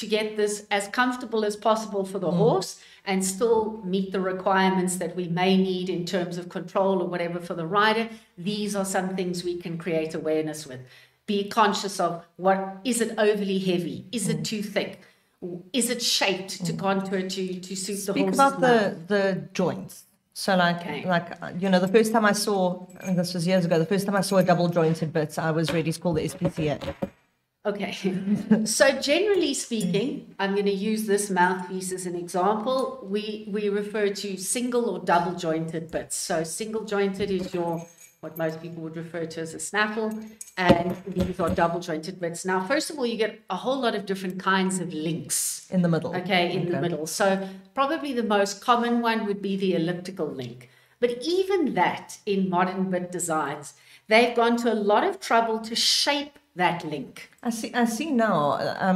get this as comfortable as possible for the horse and still meet the requirements that we may need in terms of control or whatever for the rider, these are some things we can create awareness with. Be conscious of is it overly heavy? Is it too thick? Is it shaped to contour to suit the horse's Speak about the joints. So the first time I saw, and this was years ago, the first time I saw a double jointed bit, I was ready to call the SPCA. Okay, so generally speaking, I'm going to use this mouthpiece as an example. We refer to single or double jointed bits. So single jointed is what most people would refer to as a snaffle, and these are double jointed bits. Now, first of all, you get a whole lot of different kinds of links. In the middle. Okay, in the middle. So probably the most common one would be the elliptical link. But even that, in modern bit designs, they've gone to a lot of trouble to shape that link. I see now, I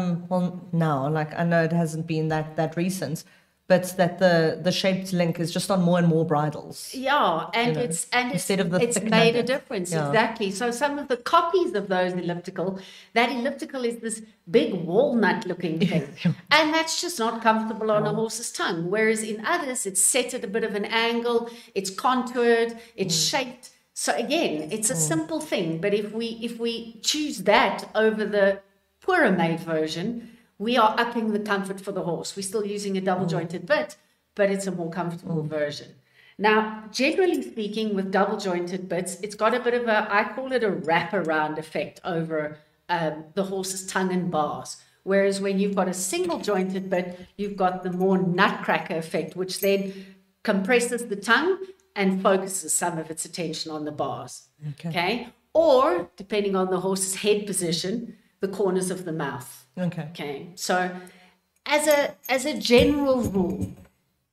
know it hasn't been that recent, but that the shaped link is just on more and more bridles. Yeah, and it's made a difference. Yeah. Exactly. So some of the copies of those that elliptical is this big walnut looking thing. And that's just not comfortable on a horse's tongue. Whereas in others, it's set at a bit of an angle, it's contoured, it's shaped. So again, it's a simple thing, but if we choose that over the poorer made version, we are upping the comfort for the horse. We're still using a double jointed bit, but it's a more comfortable version. Now, generally speaking, with double jointed bits, it's got a bit of I call it a wraparound effect over the horse's tongue and bars. Whereas when you've got a single jointed bit, you've got the more nutcracker effect, which then compresses the tongue and focuses some of its attention on the bars. Okay? Or, depending on the horse's head position, the corners of the mouth. Okay? So, as a general rule,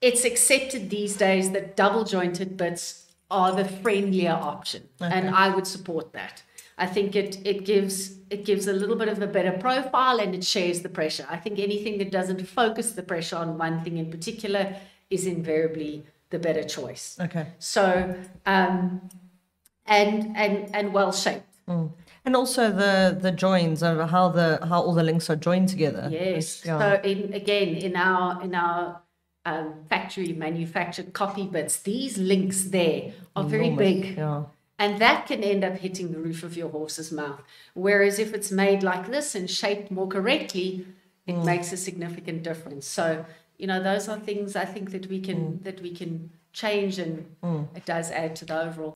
it's accepted these days that double jointed bits are the friendlier option. And I would support that. I think it gives a little bit of a better profile and it shares the pressure. I think anything that doesn't focus the pressure on one thing in particular is invariably the better choice. So and well shaped. And also the joins of how all the links are joined together. Yes. So in our factory manufactured copy bits, these links there are very big. And that can end up hitting the roof of your horse's mouth. Whereas if it's made like this and shaped more correctly, it makes a significant difference. So, those are things I think that we can change, and it does add to the overall